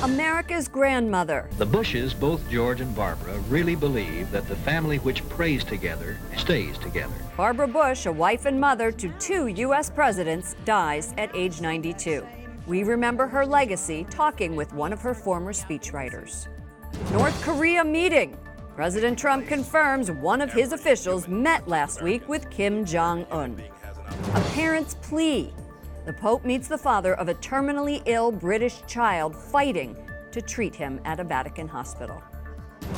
America's grandmother. The Bushes, both George and Barbara, really believe that the family which prays together stays together. Barbara Bush, a wife and mother to 2 U.S. presidents, dies at age 92. We remember her legacy talking with one of her former speechwriters. North Korea meeting. President Trump confirms one of his officials met last week with Kim Jong-un. A parent's plea. The Pope meets the father of a terminally ill British child fighting to treat him at a Vatican hospital.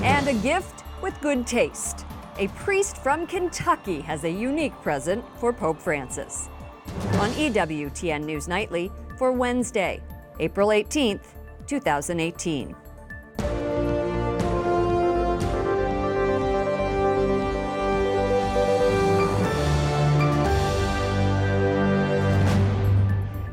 And a gift with good taste. A priest from Kentucky has a unique present for Pope Francis. On EWTN News Nightly for Wednesday, April 18th, 2018.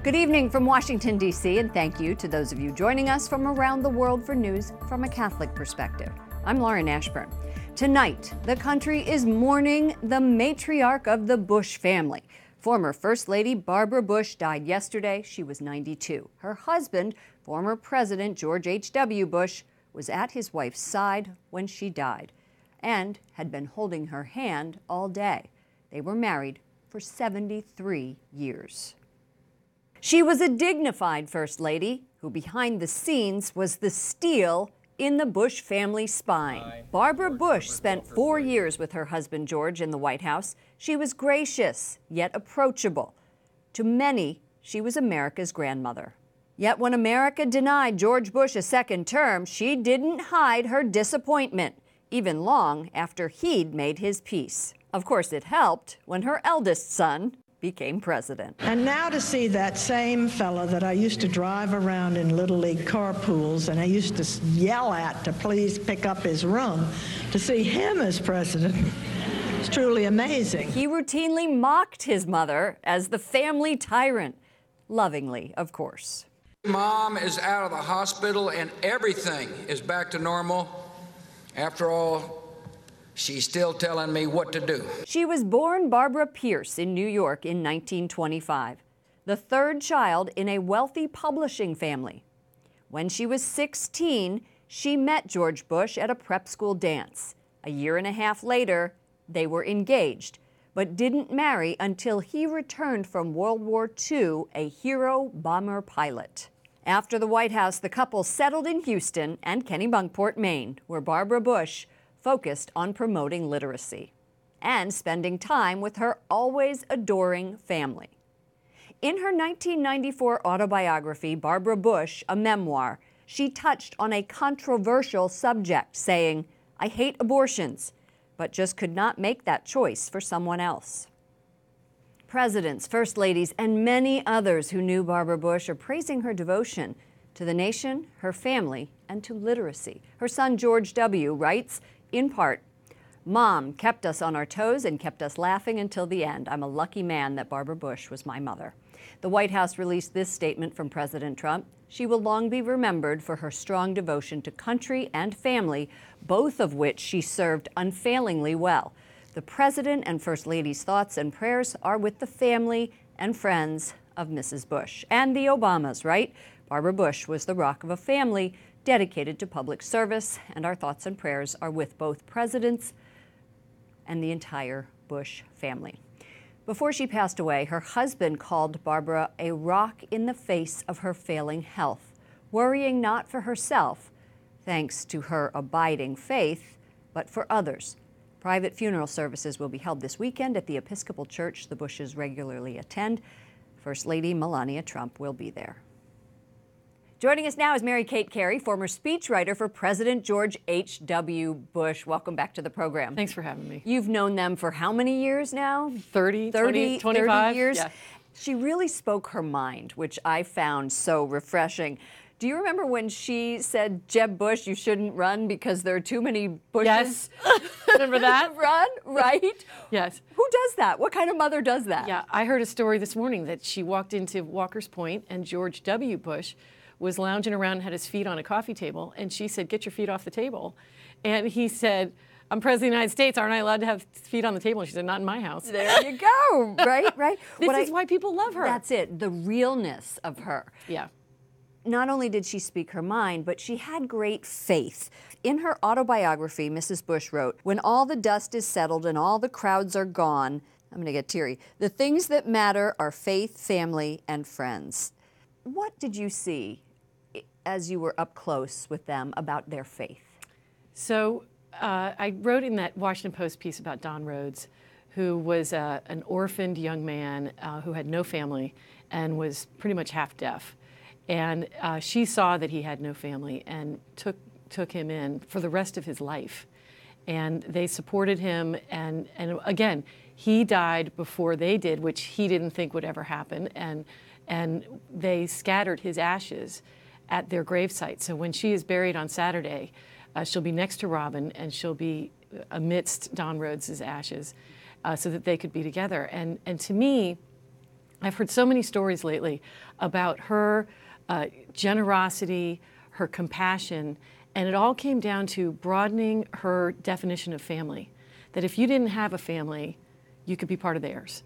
Good evening from Washington, D.C., and thank you to those of you joining us from around the world for news from a Catholic perspective. I'm Lauren Ashburn. Tonight, the country is mourning the matriarch of the Bush family. Former First Lady Barbara Bush died yesterday. She was 92. Her husband, former President George H.W. Bush, was at his wife's side when she died and had been holding her hand all day. They were married for 73 years. She was a dignified First Lady who behind the scenes was the steel in the Bush family spine. Barbara Bush spent 4 years with her husband George in the White House. She was gracious, yet approachable. To many, she was America's grandmother. Yet when America denied George Bush a second term, she didn't hide her disappointment, even long after he'd made his peace. Of course, it helped when her eldest son became president. And now to see that same fella that I used to drive around in Little League carpools and I used to yell at to please pick up his room, to see him as president, it's truly amazing. He routinely mocked his mother as the family tyrant, lovingly, of course. Mom is out of the hospital and everything is back to normal. After all, she's still telling me what to do. She was born Barbara Pierce in New York in 1925, the third child in a wealthy publishing family. When she was 16, she met George Bush at a prep school dance. A year and a half later, they were engaged, but didn't marry until he returned from World War II, a hero bomber pilot. After the White House, the couple settled in Houston and Kennebunkport, Maine, where Barbara Bush focused on promoting literacy and spending time with her always adoring family. In her 1994 autobiography, Barbara Bush, a memoir, she touched on a controversial subject, saying, "I hate abortions, but just could not make that choice for someone else." Presidents, first ladies, and many others who knew Barbara Bush are praising her devotion to the nation, her family, and to literacy. Her son, George W., writes, in part, "Mom kept us on our toes and kept us laughing until the end. I'm a lucky man that Barbara Bush was my mother." The White House released this statement from President Trump. She will long be remembered for her strong devotion to country and family, both of which she served unfailingly well. The President and First Lady's thoughts and prayers are with the family and friends of Mrs. Bush. And the Obamas, right? Barbara Bush was the rock of a family dedicated to public service, and our thoughts and prayers are with both presidents and the entire Bush family. Before she passed away, her husband called Barbara a rock in the face of her failing health, worrying not for herself, thanks to her abiding faith, but for others. Private funeral services will be held this weekend at the Episcopal Church the Bushes regularly attend. First Lady Melania Trump will be there. Joining us now is Mary Kate Kerry, former speechwriter for President George H.W. Bush. Welcome back to the program. Thanks for having me. You've known them for how many years now? 30, 25 30 years. Yeah. She really spoke her mind, which I found so refreshing. Do you remember when she said, "Jeb Bush, you shouldn't run because there are too many Bushes"? Yes. Remember that? Run, right? Yes. Who does that? What kind of mother does that? Yeah, I heard a story this morning that she walked into Walker's Point and George W. Bush was lounging around and had his feet on a coffee table, and she said, "Get your feet off the table." And he said, "I'm President of the United States, aren't I allowed to have feet on the table?" And she said, "Not in my house." There you go, right? This is why people love her. That's it, the realness of her. Yeah. not only did she speak her mind, but she had great faith. In her autobiography, Mrs. Bush wrote, "When all the dust is settled and all the crowds are gone," I'm going to get teary, "the things that matter are faith, family, and friends." What did you see as you were up close with them about their faith? So I wrote in that Washington Post piece about Don Rhodes, who was an orphaned young man who had no family and was pretty much half deaf. And she saw that he had no family and took him in for the rest of his life. And they supported him. And again, he died before they did, which he didn't think would ever happen. And they scattered his ashes at their gravesite. So when she is buried on Saturday, she'll be next to Robin, and she'll be amidst Don Rhodes' ashes, so that they could be together. And to me, I've heard so many stories lately about her generosity, her compassion, and it all came down to broadening her definition of family. That if you didn't have a family, you could be part of theirs.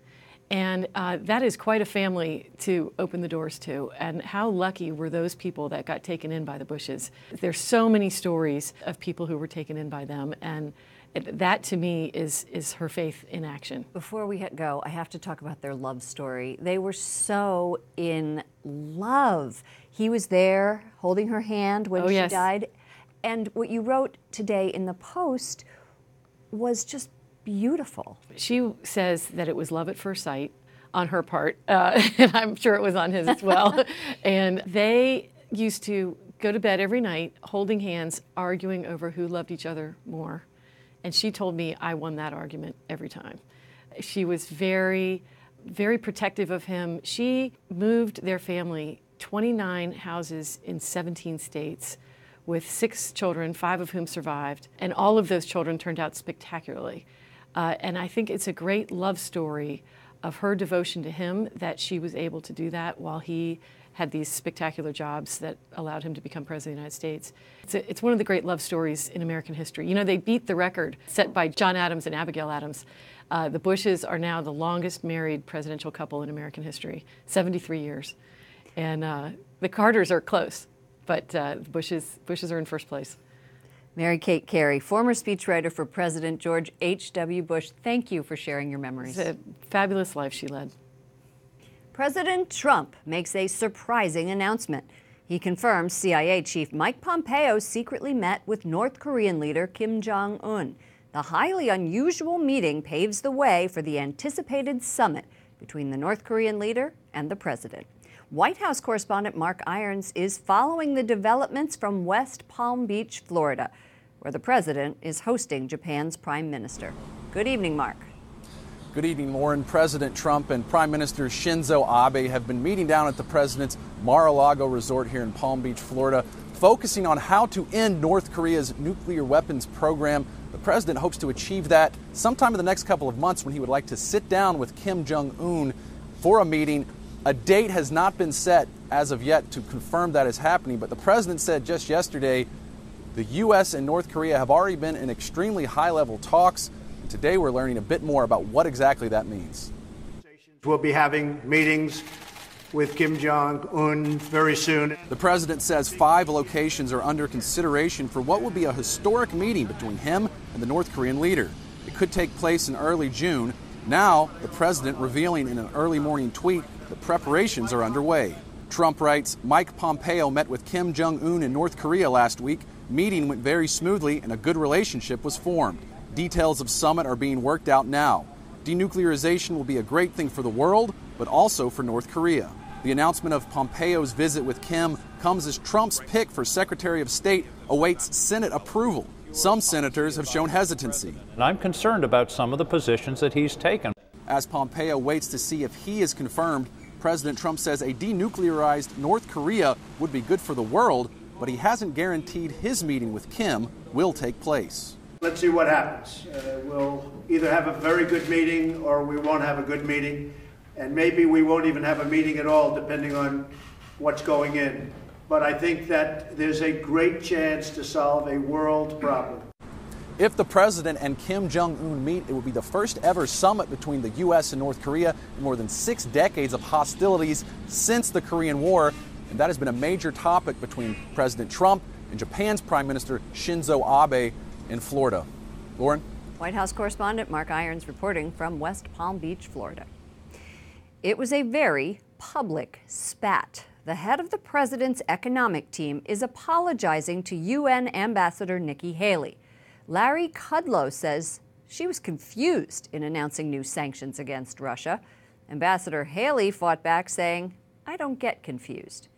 And that is quite a family to open the doors to. And how lucky were those people that got taken in by the Bushes? There's so many stories of people who were taken in by them. And that, to me, is her faith in action. Before we go, I have to talk about their love story. They were so in love. He was there holding her hand when she died. And what you wrote today in the Post was just beautiful. She says that it was love at first sight on her part, and I'm sure it was on his as well. And they used to go to bed every night holding hands, arguing over who loved each other more. And she told me I won that argument every time. She was very, very protective of him. She moved their family 29 houses in 17 states with 6 children, 5 of whom survived. And all of those children turned out spectacularly. And I think it's a great love story of her devotion to him, that she was able to do that while he had these spectacular jobs that allowed him to become President of the United States. It's one of the great love stories in American history. You know, they beat the record set by John Adams and Abigail Adams. The Bushes are now the longest married presidential couple in American history, 73 years. And the Carters are close, but the Bushes are in first place. Mary Kate Kerry, former speechwriter for President George H.W. Bush, thank you for sharing your memories. It's a fabulous life she led. President Trump makes a surprising announcement. He confirms CIA Chief Mike Pompeo secretly met with North Korean leader Kim Jong-un. The highly unusual meeting paves the way for the anticipated summit between the North Korean leader and the president. White House correspondent Mark Irons is following the developments from West Palm Beach, Florida, where the president is hosting Japan's prime minister. Good evening, Mark. Good evening, Lauren. President Trump and Prime Minister Shinzo Abe have been meeting down at the president's Mar-a-Lago resort here in Palm Beach, Florida, focusing on how to end North Korea's nuclear weapons program. The president hopes to achieve that sometime in the next couple of months, when he would like to sit down with Kim Jong-un for a meeting. A date has not been set as of yet to confirm that is happening, but the president said just yesterday the U.S. and North Korea have already been in extremely high-level talks. Today we're learning a bit more about what exactly that means. We'll be having meetings with Kim Jong-un very soon. The president says 5 locations are under consideration for what will be a historic meeting between him and the North Korean leader. It could take place in early June. Now, the president revealing in an early morning tweet that preparations are underway. Trump writes, Mike Pompeo met with Kim Jong-un in North Korea last week. Meeting went very smoothly and a good relationship was formed. Details of summit are being worked out now. Denuclearization will be a great thing for the world, but also for North Korea. The announcement of Pompeo's visit with Kim comes as Trump's pick for Secretary of State awaits Senate approval. Some senators have shown hesitancy. And I'm concerned about some of the positions that he's taken. As Pompeo waits to see if he is confirmed, President Trump says a denuclearized North Korea would be good for the world, but he hasn't guaranteed his meeting with Kim will take place. Let's see what happens. We'll either have a very good meeting or we won't have a good meeting. And maybe we won't even have a meeting at all, depending on what's going in. But I think that there's a great chance to solve a world problem. If the president and Kim Jong-un meet, it will be the first ever summit between the U.S. and North Korea in more than 6 decades of hostilities since the Korean War. and that has been a major topic between President Trump and Japan's Prime Minister Shinzo Abe in Florida. Lauren? White House correspondent Mark Irons reporting from West Palm Beach, Florida. It was a very public spat. The head of the president's economic team is apologizing to UN Ambassador Nikki Haley. Larry Kudlow says she was confused in announcing new sanctions against Russia. Ambassador Haley fought back, saying, "I don't get confused."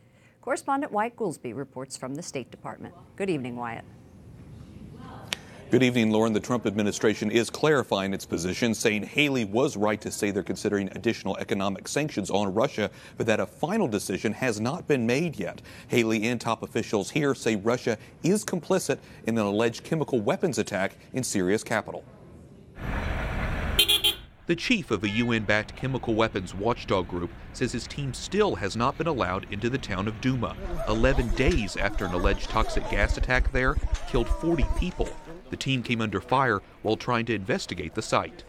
Correspondent Wyatt Goolsby reports from the State Department. Good evening, Wyatt. Good evening, Lauren. The Trump administration is clarifying its position, saying Haley was right to say they're considering additional economic sanctions on Russia, but that a final decision has not been made yet. Haley and top officials here say Russia is complicit in an alleged chemical weapons attack in Syria's capital. The chief of a UN-backed chemical weapons watchdog group says his team still has not been allowed into the town of Douma, 11 days after an alleged toxic gas attack there killed 40 people. The team came under fire while trying to investigate the site.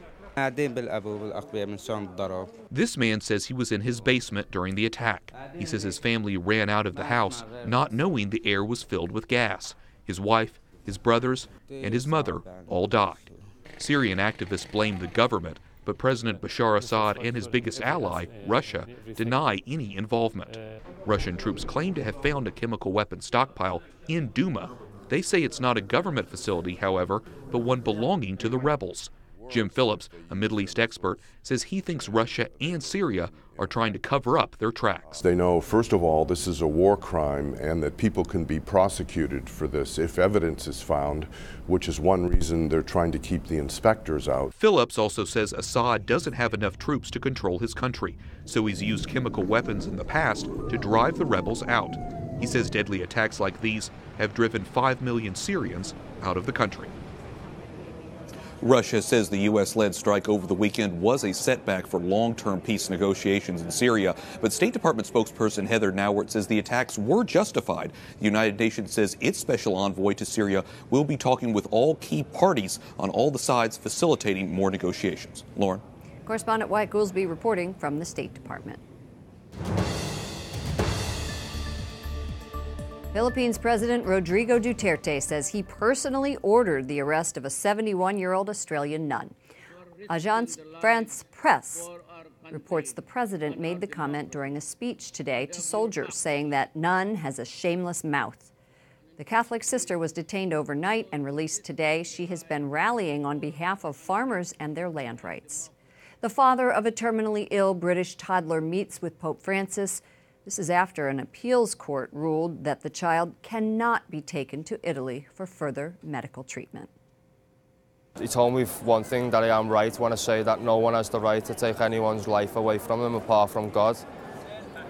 This man says he was in his basement during the attack. He says his family ran out of the house, not knowing the air was filled with gas. His wife, his brothers, and his mother all died. Syrian activists blame the government, but President Bashar Assad and his biggest ally, Russia, deny any involvement. Russian troops claim to have found a chemical weapons stockpile in Douma. They say it's not a government facility, however, but one belonging to the rebels. Jim Phillips, a Middle East expert, says he thinks Russia and Syria are trying to cover up their tracks. They know, first of all, this is a war crime and that people can be prosecuted for this if evidence is found, which is one reason they're trying to keep the inspectors out. Phillips also says Assad doesn't have enough troops to control his country, so he's used chemical weapons in the past to drive the rebels out. He says deadly attacks like these have driven 5 million Syrians out of the country. Russia says the U.S.-led strike over the weekend was a setback for long-term peace negotiations in Syria, but State Department spokesperson Heather Nauert says the attacks were justified. The United Nations says its special envoy to Syria will be talking with all key parties on all the sides facilitating more negotiations. Lauren? Correspondent Wyatt Goolsby reporting from the State Department. Philippines President Rodrigo Duterte says he personally ordered the arrest of a 71-year-old Australian nun. Agence France Presse reports the president made the comment during a speech today to soldiers, saying that nun has a shameless mouth. The Catholic sister was detained overnight and released today. She has been rallying on behalf of farmers and their land rights. The father of a terminally ill British toddler meets with Pope Francis. This is after an appeals court ruled that the child cannot be taken to Italy for further medical treatment. He told me one thing, that I am right when I say that no one has the right to take anyone's life away from them apart from God.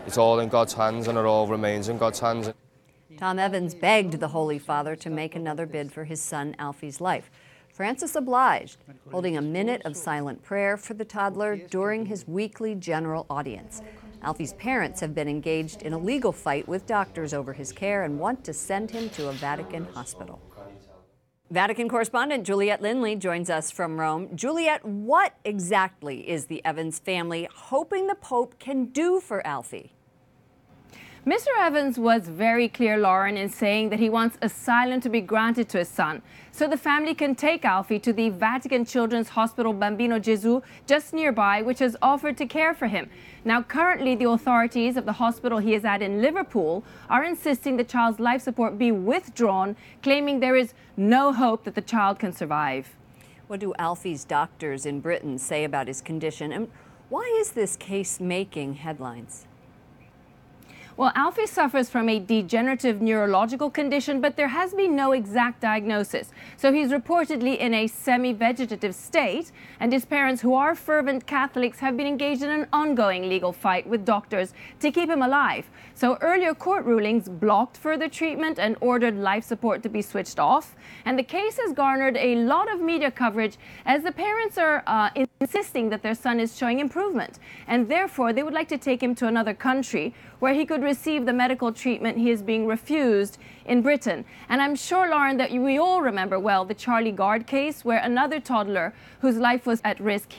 It's all in God's hands and it all remains in God's hands. Tom Evans begged the Holy Father to make another bid for his son Alfie's life. Francis obliged, holding a minute of silent prayer for the toddler during his weekly general audience. Alfie's parents have been engaged in a legal fight with doctors over his care and want to send him to a Vatican hospital. Vatican correspondent Juliette Lindley joins us from Rome. Juliette, what exactly is the Evans family hoping the Pope can do for Alfie? Mr. Evans was very clear, Lauren, in saying that he wants asylum to be granted to his son, so the family can take Alfie to the Vatican Children's Hospital Bambino Gesù just nearby, which has offered to care for him. Now, currently, the authorities of the hospital he is at in Liverpool are insisting the child's life support be withdrawn, claiming there is no hope that the child can survive. What do Alfie's doctors in Britain say about his condition, and why is this case making headlines? Well, Alfie suffers from a degenerative neurological condition, but there has been no exact diagnosis. So he's reportedly in a semi-vegetative state, and his parents, who are fervent Catholics, have been engaged in an ongoing legal fight with doctors to keep him alive. So earlier court rulings blocked further treatment and ordered life support to be switched off. And the case has garnered a lot of media coverage as the parents are insisting that their son is showing improvement. And therefore, they would like to take him to another country where he could receive the medical treatment he is being refused in Britain. And I'm sure, Lauren, that we all remember well the Charlie Gard case, where another toddler whose life was at risk,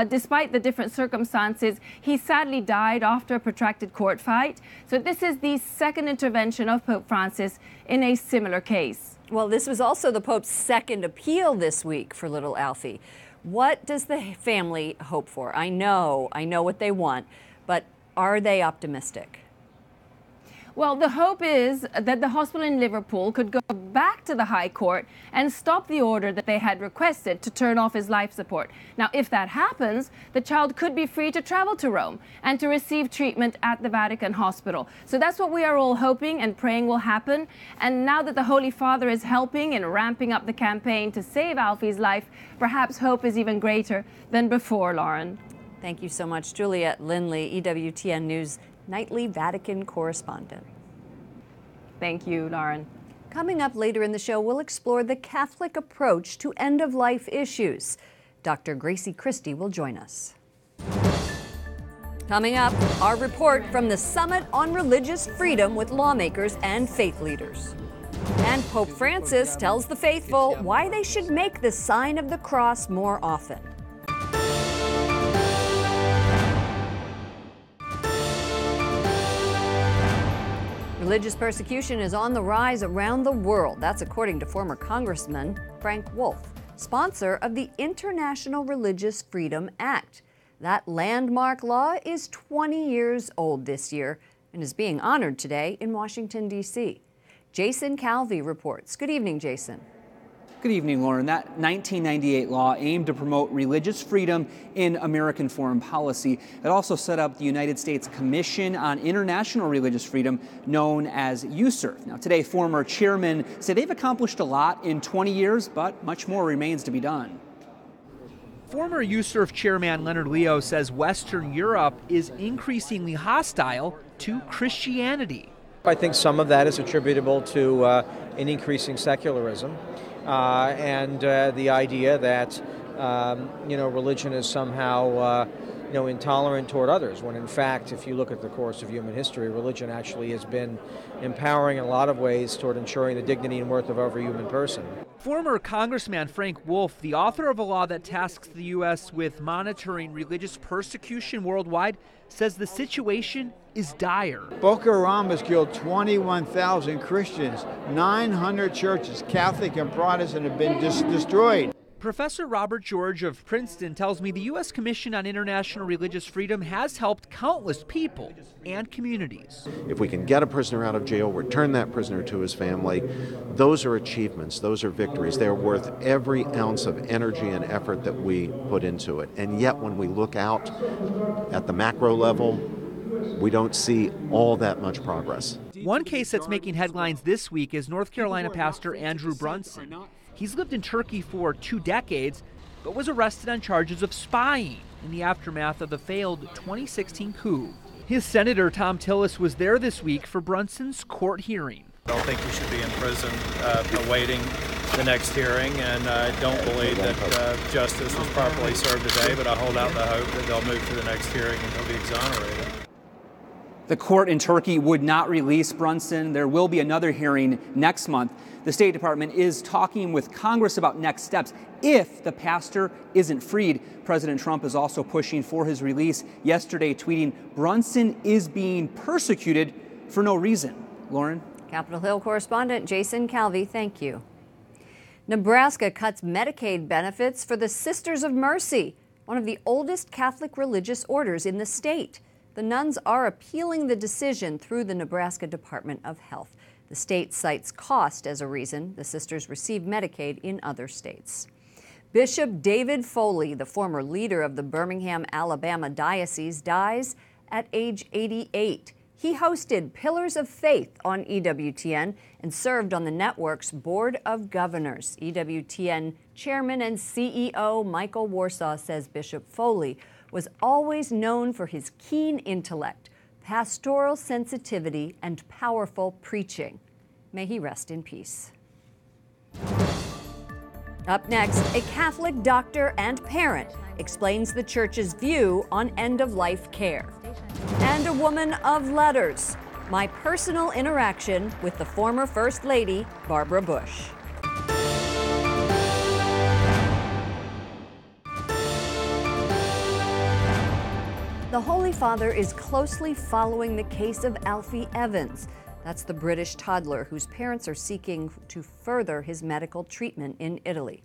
despite the different circumstances, he sadly died after a protracted court fight. So this is the second intervention of Pope Francis in a similar case. Well, this was also the Pope's second appeal this week for little Alfie. What does the family hope for? I know what they want, but are they optimistic? Well, the hope is that the hospital in Liverpool could go back to the High Court and stop the order that they had requested to turn off his life support. Now, if that happens, the child could be free to travel to Rome and to receive treatment at the Vatican hospital. So that's what we are all hoping and praying will happen. And now that the Holy Father is helping and ramping up the campaign to save Alfie's life, perhaps hope is even greater than before, Lauren. Thank you so much, Juliet Lindley, EWTN News nightly Vatican correspondent. Thank you, Lauren. Coming up later in the show, we'll explore the Catholic approach to end-of-life issues. Dr. Gracie Christie will join us. Coming up, our report from the Summit on Religious Freedom with lawmakers and faith leaders. And Pope Francis tells the faithful why they should make the sign of the cross more often. Religious persecution is on the rise around the world. That's according to former Congressman Frank Wolf, sponsor of the International Religious Freedom Act. That landmark law is 20 years old this year and is being honored today in Washington, D.C. Jason Calvi reports. Good evening, Jason. Good evening, Lauren. That 1998 law aimed to promote religious freedom in American foreign policy. It also set up the United States Commission on International Religious Freedom, known as USERF. Now, today, former chairmen say they've accomplished a lot in 20 years, but much more remains to be done. Former USERF chairman Leonard Leo says Western Europe is increasingly hostile to Christianity. I think some of that is attributable to an increasing secularism. And the idea that, religion is somehow, intolerant toward others, when in fact, if you look at the course of human history, religion actually has been empowering in a lot of ways toward ensuring the dignity and worth of every human person. Former Congressman Frank Wolf, the author of a law that tasks the U.S. with monitoring religious persecution worldwide, says the situation is dire. Boko Haram has killed 21,000 Christians. 900 churches, Catholic and Protestant, have been destroyed. Professor Robert George of Princeton tells me the U.S. Commission on International Religious Freedom has helped countless people and communities. If we can get a prisoner out of jail, return that prisoner to his family, those are achievements, those are victories. They're worth every ounce of energy and effort that we put into it. And yet when we look out at the macro level, we don't see all that much progress. One case that's making headlines this week is North Carolina pastor Andrew Brunson. He's lived in Turkey for 2 decades, but was arrested on charges of spying in the aftermath of the failed 2016 coup. His senator, Tom Tillis, was there this week for Brunson's court hearing. I don't think he should be in prison awaiting the next hearing, and I don't believe that justice was properly served today, but I hold out the hope that they'll move to the next hearing and he'll be exonerated. The court in Turkey would not release Brunson. There will be another hearing next month. The State Department is talking with Congress about next steps if the pastor isn't freed. President Trump is also pushing for his release, yesterday tweeting, "Brunson is being persecuted for no reason." Lauren? Capitol Hill correspondent Jason Calvi, thank you. Nebraska cuts Medicaid benefits for the Sisters of Mercy, one of the oldest Catholic religious orders in the state. The nuns are appealing the decision through the Nebraska Department of Health. The state cites cost as a reason. The sisters receive Medicaid in other states. Bishop David Foley, the former leader of the Birmingham, Alabama diocese, dies at age 88. He hosted Pillars of Faith on EWTN and served on the network's Board of Governors. EWTN Chairman and CEO Michael Warsaw says Bishop Foley was always known for his keen intellect, pastoral sensitivity, and powerful preaching. May he rest in peace. Up next, a Catholic doctor and parent explains the Church's view on end-of-life care. And a woman of letters. My personal interaction with the former First Lady, Barbara Bush. The Holy Father is closely following the case of Alfie Evans. That's the British toddler whose parents are seeking to further his medical treatment in Italy.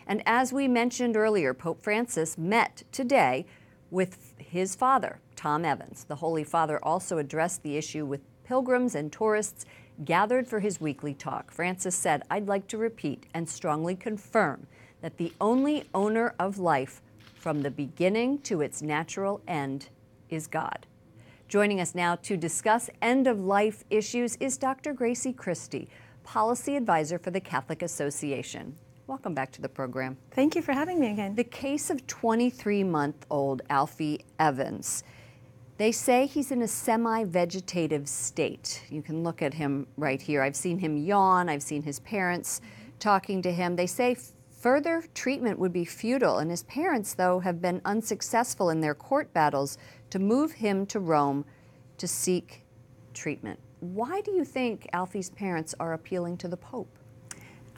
And as we mentioned earlier, Pope Francis met today with his father, Tom Evans. The Holy Father also addressed the issue with pilgrims and tourists gathered for his weekly talk. Francis said, "I'd like to repeat and strongly confirm that the only owner of life from the beginning to its natural end is God." Joining us now to discuss end-of-life issues is Dr. Gracie Christie, Policy Advisor for the Catholic Association. Welcome back to the program. Thank you for having me again. The case of 23-month-old Alfie Evans. They say he's in a semi-vegetative state. You can look at him right here. I've seen him yawn. I've seen his parents talking to him. They say further treatment would be futile, and his parents, though, have been unsuccessful in their court battles to move him to Rome to seek treatment. Why do you think Alfie's parents are appealing to the Pope?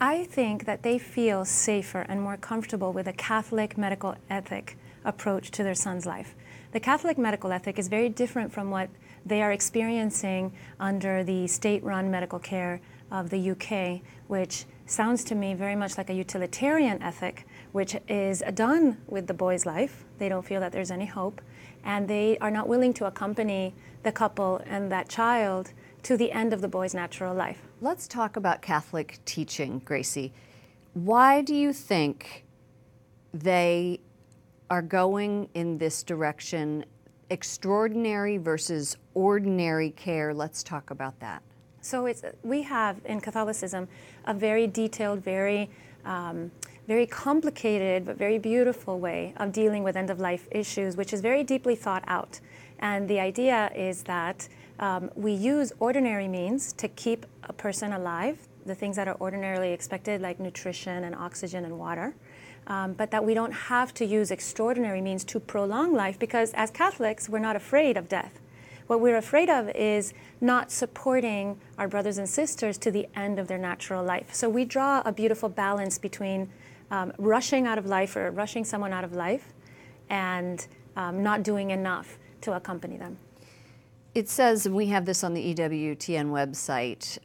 I think that they feel safer and more comfortable with a Catholic medical ethic approach to their son's life. The Catholic medical ethic is very different from what they are experiencing under the state-run medical care of the UK, which sounds to me very much like a utilitarian ethic, which is done with the boy's life. They don't feel that there's any hope, and they are not willing to accompany the couple and that child to the end of the boy's natural life. Let's talk about Catholic teaching, Gracie. Why do you think they are going in this direction, extraordinary versus ordinary care? Let's talk about that. So we have in Catholicism a very detailed, very complicated but very beautiful way of dealing with end-of-life issues, which is very deeply thought out. And the idea is that we use ordinary means to keep a person alive, the things that are ordinarily expected like nutrition and oxygen and water, but that we don't have to use extraordinary means to prolong life, because as Catholics we're not afraid of death. What we're afraid of is not supporting our brothers and sisters to the end of their natural life. So we draw a beautiful balance between rushing out of life or rushing someone out of life and not doing enough to accompany them. It says, and we have this on the EWTN website,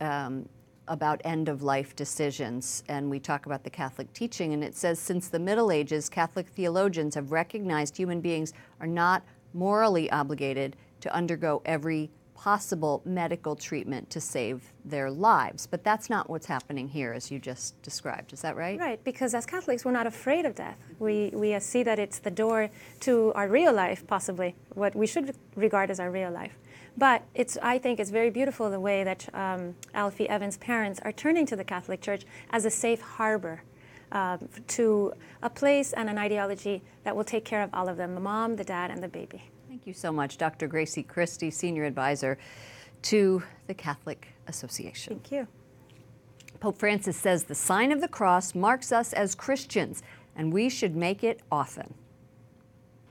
about end-of-life decisions, and we talk about the Catholic teaching, and it says, since the Middle Ages, Catholic theologians have recognized human beings are not morally obligated to undergo every possible medical treatment to save their lives. But that's not what's happening here, as you just described. Is that right? Right, because as Catholics, we're not afraid of death. We see that it's the door to our real life, possibly, what we should regard as our real life. But I think it's very beautiful the way that Alfie Evans' parents are turning to the Catholic Church as a safe harbor to a place and an ideology that will take care of all of them, the mom, the dad, and the baby. Thank you so much, Dr. Gracie Christie, Senior Advisor to the Catholic Association. Thank you. Pope Francis says the sign of the cross marks us as Christians, and we should make it often.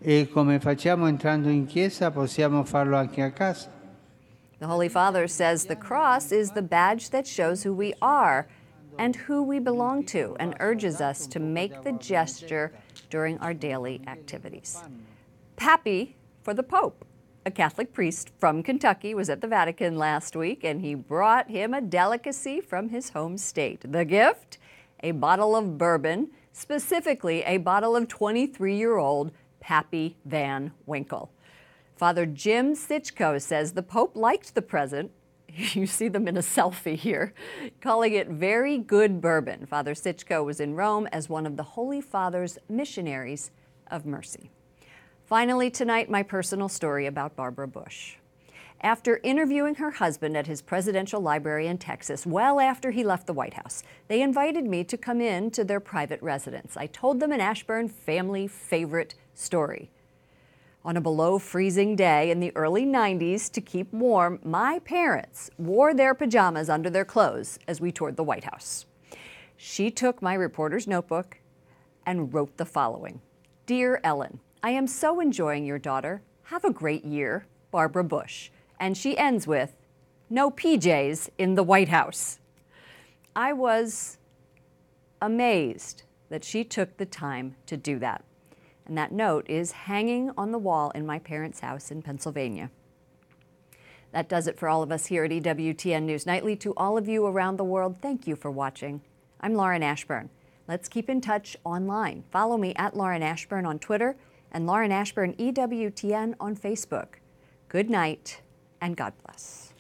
E come facciamo entrando in chiesa, possiamo farlo anche a casa. The Holy Father says the cross is the badge that shows who we are and who we belong to, and urges us to make the gesture during our daily activities. Pappy for the Pope. A Catholic priest from Kentucky was at the Vatican last week, and he brought him a delicacy from his home state. The gift? A bottle of bourbon, specifically a bottle of 23-year-old Pappy Van Winkle. Father Jim Sitchko says the Pope liked the present. You see them in a selfie here, calling it very good bourbon. Father Sitchko was in Rome as one of the Holy Father's missionaries of mercy. Finally tonight, my personal story about Barbara Bush. After interviewing her husband at his presidential library in Texas, well after he left the White House, they invited me to come in to their private residence. I told them an Ashburn family favorite story. On a below-freezing day in the early 90s, to keep warm, my parents wore their pajamas under their clothes as we toured the White House. She took my reporter's notebook and wrote the following. Dear Ellen, I am so enjoying your daughter. Have a great year, Barbara Bush. And she ends with, "No PJs in the White House." I was amazed that she took the time to do that. And that note is hanging on the wall in my parents' house in Pennsylvania. That does it for all of us here at EWTN News Nightly. To all of you around the world, thank you for watching. I'm Lauren Ashburn. Let's keep in touch online. Follow me at Lauren Ashburn on Twitter and Lauren Ashburn EWTN on Facebook. Good night and God bless.